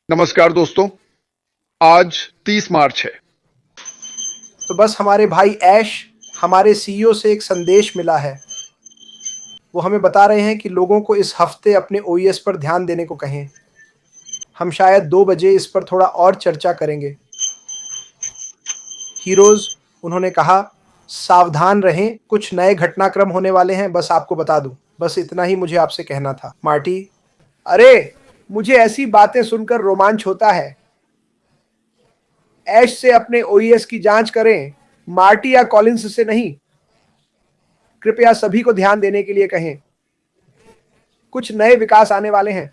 नमस्कार दोस्तों। आज 30 मार्च है। तो बस हमारे भाई ऐश हमारे सीईओ से एक संदेश मिला है। वो हमें बता रहे हैं कि लोगों को इस हफ्ते अपने ओईएस पर ध्यान देने को कहें। हम शायद 2 बजे इस पर थोड़ा और चर्चा करेंगे। हीरोज, उन्होंने कहा, सावधान रहें, कुछ नए घटनाक्रम होने वाले हैं, बस आपको बता दूं। बस इतना ही मुझे आपसे कहना था। मार्टी, अरे, मुझे ऐसी बातें सुनकर रोमांच होता है। ऐश से अपने ओईएस की जांच करें, मार्टी या कॉलिंस से नहीं। कृपया सभी को ध्यान देने के लिए कहें। कुछ नए विकास आने वाले हैं।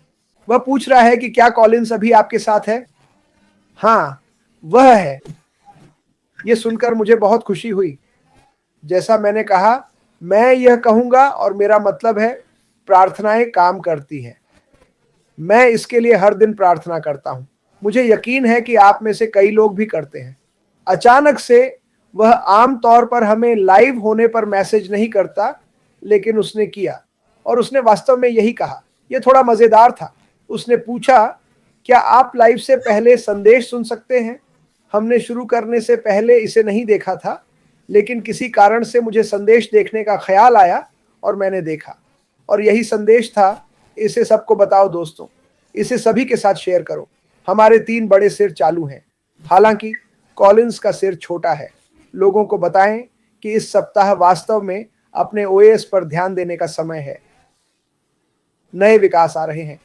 वह पूछ रहा है कि क्या कॉलिंस अभी आपके साथ है? हाँ, वह है। यह सुनकर मुझे बहुत खुशी हुई। जैसा मैंने कहा, मैं यह कहूंगा और मेरा मतलब है, प्रार्थनाएं काम करती हैं। मैं इसके लिए हर दिन प्रार्थना करता हूं। मुझे यकीन है कि आप में से कई लोग भी करते हैं। अचानक से वह आम तौर पर हमें लाइव होने पर मैसेज नहीं करता, लेकिन उसने किया और उसने वास्तव में यही कहा। यह थोड़ा मजेदार था। उसने पूछा, क्या आप लाइव से पहले संदेश सुन सकते हैं? हमने शुरू करने से पहले इसे नहीं देखा था, लेकिन किसी कारण से मुझे संदेश देखने का ख्याल आया और मैंने देखा। और यही संदेश था, इसे सबको बताओ दोस्तों, इसे सभी के साथ शेयर करो। हमारे 3 बड़े सिर चालू हैं। हालांकि कॉलिंस का सिर छोटा है। लोगों को बताएं कि इस सप्ताह वास्तव में अपने ओएस पर ध्यान देने का समय है। नए विकास आ रहे हैं।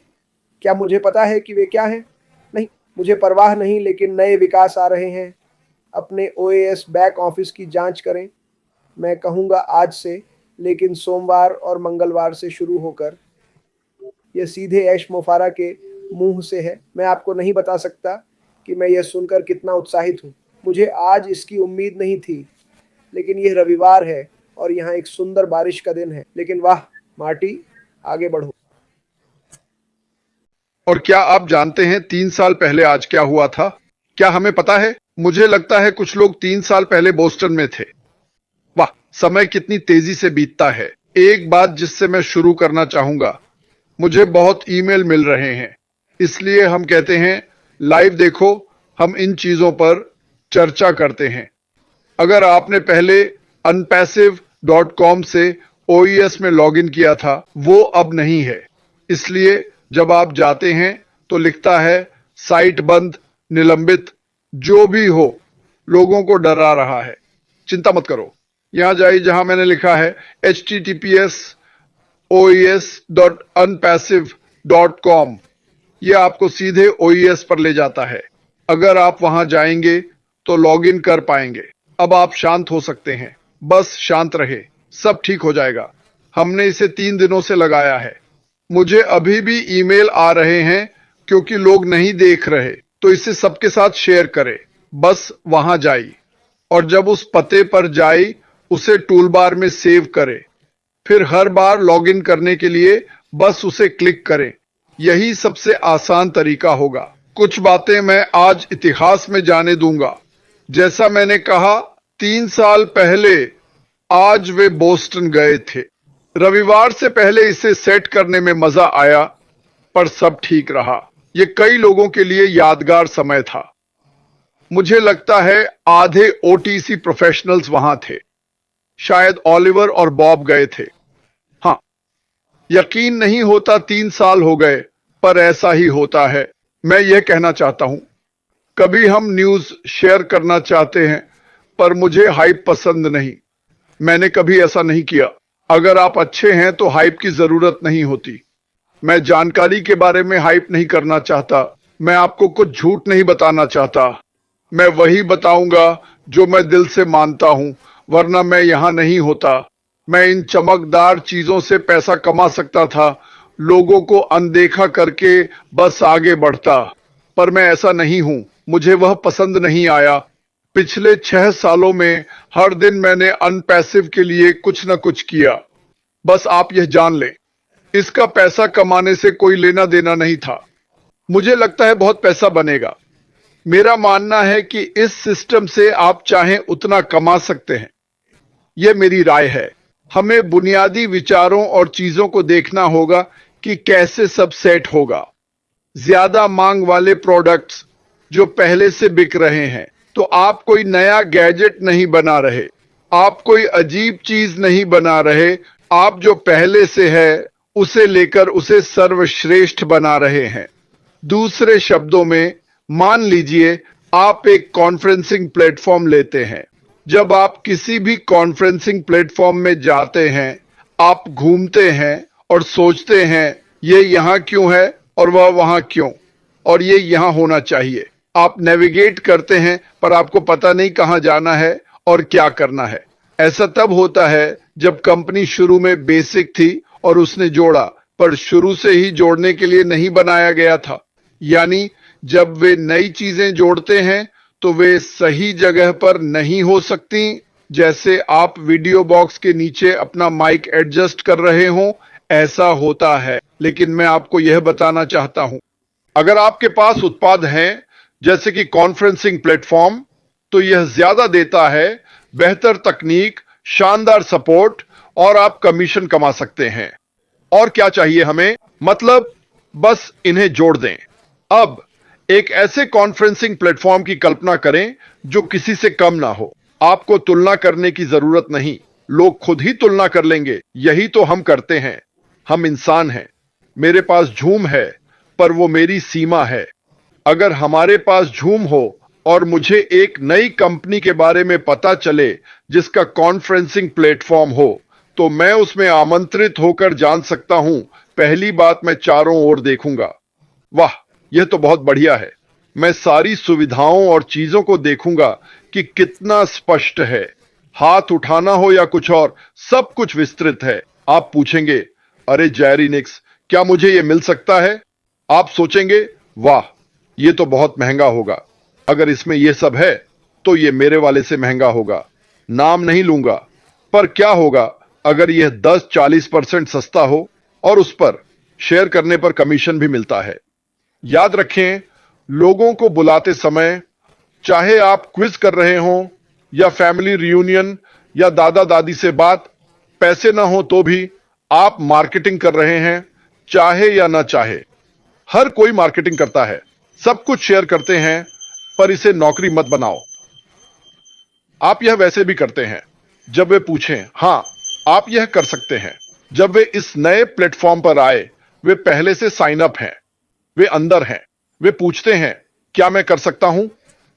क्या मुझे पता है कि वे क्या हैं? नहीं, मुझे परवाह नहीं, लेकिन नए विकास आ रहे हैं। अपने ओएस बैक ऑफिस की जांच करें। मैं कहूँगा आज से, लेकिन सोमवार और मंगलवार से शुरू होकर। यह सीधे ऐश मोफारा के मुंह से है। मैं आपको नहीं बता सकता कि मैं यह सुनकर कितना उत्साहित हूँ। मुझे आज इसकी उम्मीद नहीं थी, लेकिन यह रविवार है और यहाँ एक सुंदर बारिश का दिन है। लेकिन वाह मार्टी, आगे बढ़ो। और क्या आप जानते हैं 3 साल पहले आज क्या हुआ था? क्या हमें पता है? मुझे लगता है कुछ लोग 3 साल पहले बोस्टन में थे। वाह, समय कितनी तेजी से बीतता है। एक बात जिससे मैं शुरू करना चाहूंगा, मुझे बहुत ईमेल मिल रहे हैं, इसलिए हम कहते हैं लाइव देखो, हम इन चीजों पर चर्चा करते हैं। अगर आपने पहले unpassive.com से ओईएस में लॉगिन किया था, वो अब नहीं है। इसलिए जब आप जाते हैं तो लिखता है साइट बंद, निलंबित, जो भी हो, लोगों को डरा रहा है। चिंता मत करो, यहां जाइए जहां मैंने लिखा है https://oes.unpassive.com। यह आपको सीधे ओईएस पर ले जाता है। अगर आप वहां जाएंगे तो लॉगिन कर पाएंगे। अब आप शांत हो सकते हैं। बस शांत रहे, सब ठीक हो जाएगा। हमने इसे 3 दिनों से लगाया है। मुझे अभी भी ईमेल आ रहे हैं क्योंकि लोग नहीं देख रहे, तो इसे सबके साथ शेयर करें। बस वहां जाइए और जब उस पते पर जाए, उसे टूलबार में सेव करें। फिर हर बार लॉगिन करने के लिए बस उसे क्लिक करें। यही सबसे आसान तरीका होगा। कुछ बातें मैं आज इतिहास में जाने दूंगा। जैसा मैंने कहा, 3 साल पहले आज वे बोस्टन गए थे। रविवार से पहले इसे सेट करने में मजा आया, पर सब ठीक रहा। ये कई लोगों के लिए यादगार समय था। मुझे लगता है आधे ओटीसी प्रोफेशनल्स वहां थे। शायद ऑलिवर और बॉब गए थे। हाँ, यकीन नहीं होता 3 साल हो गए, पर ऐसा ही होता है। मैं यह कहना चाहता हूं, कभी हम न्यूज़ शेयर करना चाहते हैं, पर मुझे हाइप पसंद नहीं। मैंने कभी ऐसा नहीं किया। अगर आप अच्छे हैं तो हाइप की जरूरत नहीं होती। मैं जानकारी के बारे में हाइप नहीं करना चाहता। मैं आपको कुछ झूठ नहीं बताना चाहता। मैं वही बताऊंगा जो मैं दिल से मानता हूं, वरना मैं यहां नहीं होता। मैं इन चमकदार चीजों से पैसा कमा सकता था, लोगों को अनदेखा करके बस आगे बढ़ता। पर मैं ऐसा नहीं हूं। मुझे वह पसंद नहीं आया। पिछले 6 सालों में हर दिन मैंने अनपैसिव के लिए कुछ न कुछ किया। बस आप यह जान लें, इसका पैसा कमाने से कोई लेना देना नहीं था। मुझे लगता है बहुत पैसा बनेगा। मेरा मानना है कि इस सिस्टम से आप चाहें उतना कमा सकते हैं। यह मेरी राय है। हमें बुनियादी विचारों और चीजों को देखना होगा कि कैसे सब सेट होगा। ज्यादा मांग वाले प्रोडक्ट्स जो पहले से बिक रहे हैं। तो आप कोई नया गैजेट नहीं बना रहे, आप कोई अजीब चीज नहीं बना रहे, आप जो पहले से है उसे लेकर उसे सर्वश्रेष्ठ बना रहे हैं। दूसरे शब्दों में, मान लीजिए आप एक कॉन्फ्रेंसिंग प्लेटफॉर्म लेते हैं। जब आप किसी भी कॉन्फ्रेंसिंग प्लेटफॉर्म में जाते हैं, आप घूमते हैं और सोचते हैं ये यहां क्यों है और वह वहां क्यों, और ये यहां होना चाहिए। आप नेविगेट करते हैं पर आपको पता नहीं कहां जाना है और क्या करना है। ऐसा तब होता है जब कंपनी शुरू में बेसिक थी और उसने जोड़ा, पर शुरू से ही जोड़ने के लिए नहीं बनाया गया था। यानी जब वे नई चीजें जोड़ते हैं तो वे सही जगह पर नहीं हो सकती। जैसे आप वीडियो बॉक्स के नीचे अपना माइक एडजस्ट कर रहे हो, ऐसा होता है। लेकिन मैं आपको यह बताना चाहता हूं, अगर आपके पास उत्पाद हैं जैसे कि कॉन्फ्रेंसिंग प्लेटफॉर्म, तो यह ज्यादा देता है, बेहतर तकनीक, शानदार सपोर्ट, और आप कमीशन कमा सकते हैं। और क्या चाहिए हमें? मतलब बस इन्हें जोड़ दें। अब एक ऐसे कॉन्फ्रेंसिंग प्लेटफॉर्म की कल्पना करें जो किसी से कम ना हो। आपको तुलना करने की जरूरत नहीं, लोग खुद ही तुलना कर लेंगे। यही तो हम करते हैं। हम इंसान हैं। मेरे पास झूम है, पर वो मेरी सीमा है। अगर हमारे पास झूम हो और मुझे एक नई कंपनी के बारे में पता चले जिसका कॉन्फ्रेंसिंग प्लेटफॉर्म हो, तो मैं उसमें आमंत्रित होकर जान सकता हूं। पहली बात, मैं चारों ओर देखूंगा। वाह, यह तो बहुत बढ़िया है। मैं सारी सुविधाओं और चीजों को देखूंगा कि कितना स्पष्ट है। हाथ उठाना हो या कुछ और, सब कुछ विस्तृत है। आप पूछेंगे, अरे जैरी निक्स, क्या मुझे यह मिल सकता है? आप सोचेंगे, वाह, यह तो बहुत महंगा होगा। अगर इसमें यह सब है तो यह मेरे वाले से महंगा होगा। नाम नहीं लूंगा, पर क्या होगा अगर यह 10-40% सस्ता हो और उस पर शेयर करने पर कमीशन भी मिलता है। याद रखें, लोगों को बुलाते समय, चाहे आप क्विज कर रहे हों या फैमिली रियूनियन या दादा दादी से बात, पैसे ना हो तो भी आप मार्केटिंग कर रहे हैं, चाहे या ना चाहे। हर कोई मार्केटिंग करता है, सब कुछ शेयर करते हैं, पर इसे नौकरी मत बनाओ। आप यह वैसे भी करते हैं। जब वे पूछें, हां, आप यह कर सकते हैं। जब वे इस नए प्लेटफॉर्म पर आए, वे पहले से साइन अप हैं, वे अंदर हैं। वे पूछते हैं, क्या मैं कर सकता हूं?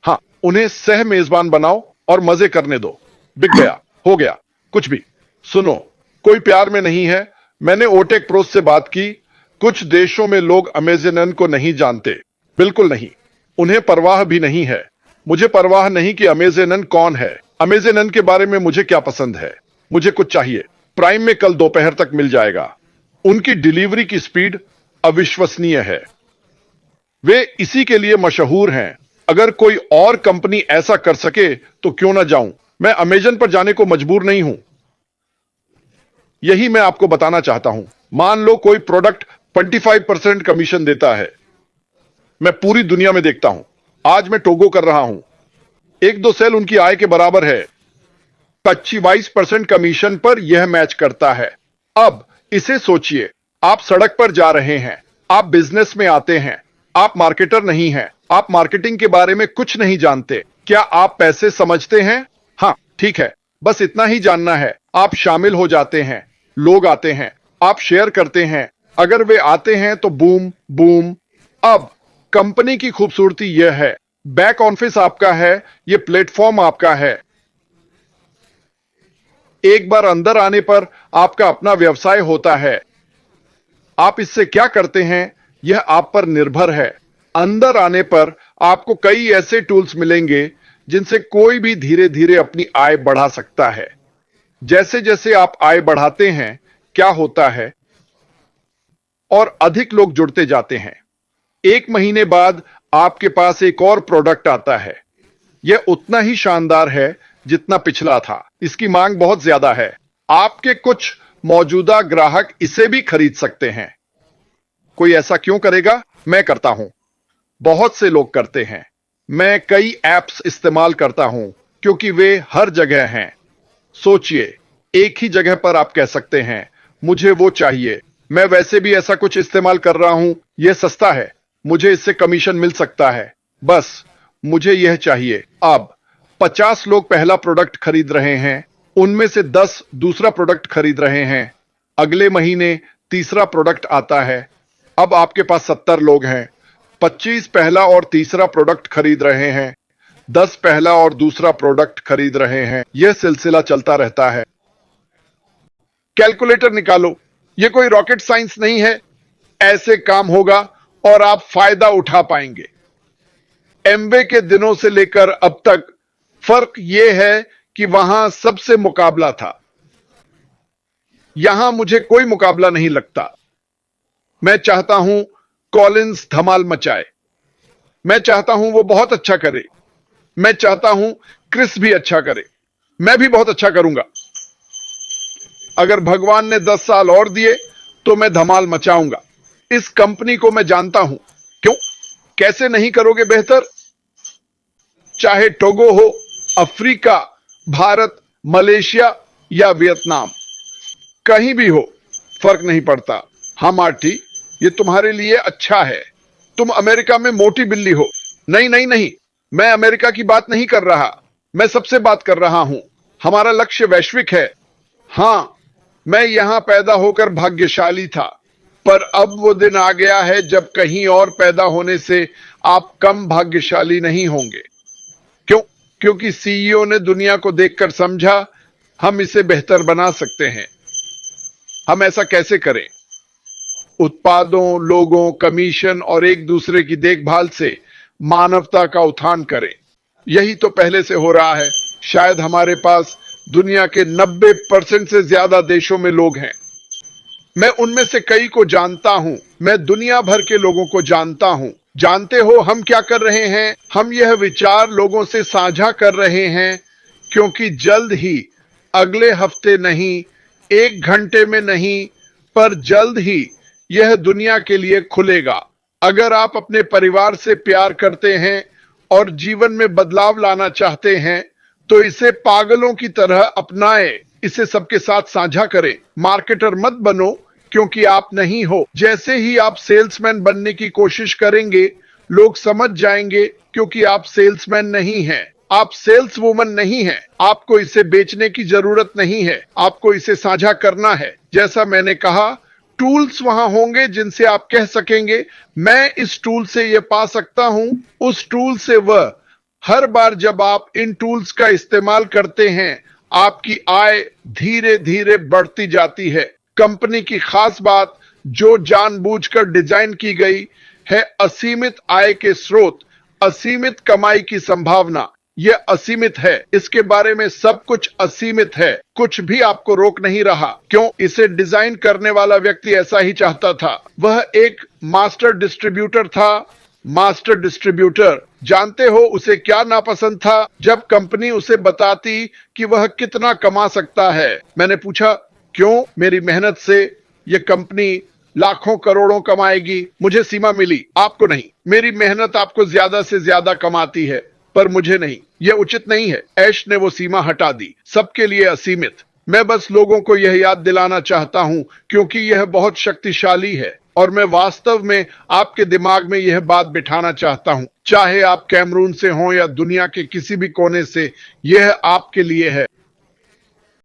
हां, उन्हें सह मेजबान बनाओ और मजे करने दो। बिक गया, हो गया, कुछ भी। सुनो, कोई प्यार में नहीं है। मैंने ओटेक प्रोस से बात की। कुछ देशों में लोग अमेजन को नहीं जानते, बिल्कुल नहीं। उन्हें परवाह भी नहीं है। मुझे परवाह नहीं कि अमेजन कौन है। अमेजन के बारे में मुझे क्या पसंद है। मुझे कुछ चाहिए, प्राइम में कल दोपहर तक मिल जाएगा। उनकी डिलीवरी की स्पीड अविश्वसनीय है। वे इसी के लिए मशहूर हैं। अगर कोई और कंपनी ऐसा कर सके तो क्यों ना जाऊं। मैं अमेजन पर जाने को मजबूर नहीं हूं। यही मैं आपको बताना चाहता हूं। मान लो कोई प्रोडक्ट 25% कमीशन देता है। मैं पूरी दुनिया में देखता हूं। आज मैं टोगो कर रहा हूं। 1-2 सेल उनकी आय के बराबर है। 25% कमीशन पर यह मैच करता है। अब इसे सोचिए, आप सड़क पर जा रहे हैं, आप बिजनेस में आते हैं, आप मार्केटर नहीं हैं, आप मार्केटिंग के बारे में कुछ नहीं जानते। क्या आप पैसे समझते हैं? हां, ठीक है, बस इतना ही जानना है। आप शामिल हो जाते हैं, लोग आते हैं, आप शेयर करते हैं। अगर वे आते हैं तो बूम बूम। अब कंपनी की खूबसूरती यह है, बैक ऑफिस आपका है, यह प्लेटफॉर्म आपका है। एक बार अंदर आने पर आपका अपना व्यवसाय होता है। आप इससे क्या करते हैं यह आप पर निर्भर है। अंदर आने पर आपको कई ऐसे टूल्स मिलेंगे जिनसे कोई भी धीरे धीरे अपनी आय बढ़ा सकता है। जैसे जैसे आप आय बढ़ाते हैं, क्या होता है, और अधिक लोग जुड़ते जाते हैं। 1 महीने बाद आपके पास एक और प्रोडक्ट आता है। यह उतना ही शानदार है जितना पिछला था। इसकी मांग बहुत ज्यादा है। आपके कुछ मौजूदा ग्राहक इसे भी खरीद सकते हैं। कोई ऐसा क्यों करेगा? मैं करता हूं। बहुत से लोग करते हैं। मैं कई ऐप्स इस्तेमाल करता हूं क्योंकि वे हर जगह हैं। सोचिए, एक ही जगह पर आप कह सकते हैं, मुझे वो चाहिए। मैं वैसे भी ऐसा कुछ इस्तेमाल कर रहा हूं, यह सस्ता है। मुझे इससे कमीशन मिल सकता है। बस मुझे यह चाहिए। अब 50 लोग पहला प्रोडक्ट खरीद रहे हैं, उनमें से 10 दूसरा प्रोडक्ट खरीद रहे हैं। अगले महीने तीसरा प्रोडक्ट आता है। अब आपके पास 70 लोग हैं। 25 पहला और तीसरा प्रोडक्ट खरीद रहे हैं, 10 पहला और दूसरा प्रोडक्ट खरीद रहे हैं। यह सिलसिला चलता रहता है। कैलकुलेटर निकालो, यह कोई रॉकेट साइंस नहीं है। ऐसे काम होगा और आप फायदा उठा पाएंगे। एमवे के दिनों से लेकर अब तक फर्क यह है कि वहां सबसे मुकाबला था। यहां मुझे कोई मुकाबला नहीं लगता। मैं चाहता हूं कॉलिंस धमाल मचाए। मैं चाहता हूं वो बहुत अच्छा करे। मैं चाहता हूं क्रिस भी अच्छा करे। मैं भी बहुत अच्छा करूंगा। अगर भगवान ने 10 साल और दिए तो मैं धमाल मचाऊंगा। इस कंपनी को मैं जानता हूं। क्यों? कैसे नहीं करोगे बेहतर? चाहे टोगो हो, अफ्रीका, भारत, मलेशिया या वियतनाम, कहीं भी हो, फर्क नहीं पड़ता। हाँ मार्टी, ये तुम्हारे लिए अच्छा है। तुम अमेरिका में मोटी बिल्ली हो। नहीं नहीं नहीं, मैं अमेरिका की बात नहीं कर रहा। मैं सबसे बात कर रहा हूं। हमारा लक्ष्य वैश्विक है। हां, मैं यहां पैदा होकर भाग्यशाली था, पर अब वो दिन आ गया है जब कहीं और पैदा होने से आप कम भाग्यशाली नहीं होंगे। क्यों? क्योंकि सीईओ ने दुनिया को देखकर समझा हम इसे बेहतर बना सकते हैं। हम ऐसा कैसे करें? उत्पादों, लोगों, कमीशन और एक दूसरे की देखभाल से मानवता का उत्थान करें। यही तो पहले से हो रहा है। शायद हमारे पास दुनिया के 90% से ज्यादा देशों में लोग हैं। मैं उनमें से कई को जानता हूं। मैं दुनिया भर के लोगों को जानता हूं। जानते हो हम क्या कर रहे हैं? हम यह विचार लोगों से साझा कर रहे हैं, क्योंकि जल्द ही, अगले हफ्ते नहीं, 1 घंटे में नहीं, पर जल्द ही यह दुनिया के लिए खुलेगा। अगर आप अपने परिवार से प्यार करते हैं और जीवन में बदलाव लाना चाहते हैं, तो इसे पागलों की तरह अपनाएं। इसे सबके साथ साझा करें। मार्केटर मत बनो, क्योंकि आप नहीं हो। जैसे ही आप सेल्समैन बनने की कोशिश करेंगे, लोग समझ जाएंगे, क्योंकि आप सेल्समैन नहीं हैं। आप सेल्स वुमन नहीं हैं। आपको इसे बेचने की जरूरत नहीं है। आपको इसे साझा करना है। जैसा मैंने कहा, टूल्स वहां होंगे जिनसे आप कह सकेंगे, मैं इस टूल से यह पा सकता हूं। उस टूल से वह। हर बार जब आप इन टूल्स का इस्तेमाल करते हैं, आपकी आय धीरे धीरे बढ़ती जाती है। कंपनी की खास बात, जो जानबूझकर डिजाइन की गई है, असीमित आय के स्रोत, असीमित कमाई की संभावना। यह असीमित है। इसके बारे में सब कुछ असीमित है। कुछ भी आपको रोक नहीं रहा। क्यों? इसे डिजाइन करने वाला व्यक्ति ऐसा ही चाहता था। वह एक मास्टर डिस्ट्रीब्यूटर था। मास्टर डिस्ट्रीब्यूटर, जानते हो उसे क्या नापसंद था? जब कंपनी उसे बताती कि वह कितना कमा सकता है। मैंने पूछा, क्यों? मेरी मेहनत से यह कंपनी लाखों करोड़ों कमाएगी। मुझे सीमा मिली, आपको नहीं। मेरी मेहनत आपको ज्यादा से ज्यादा कमाती है, पर मुझे नहीं। यह उचित नहीं है। ऐश ने वो सीमा हटा दी। सबके लिए असीमित। मैं बस लोगों को यह याद दिलाना चाहता हूं, क्योंकि यह बहुत शक्तिशाली है, और मैं वास्तव में आपके दिमाग में यह बात बिठाना चाहता हूं। चाहे आप कैमरून से हों या दुनिया के किसी भी कोने से, यह आपके लिए है।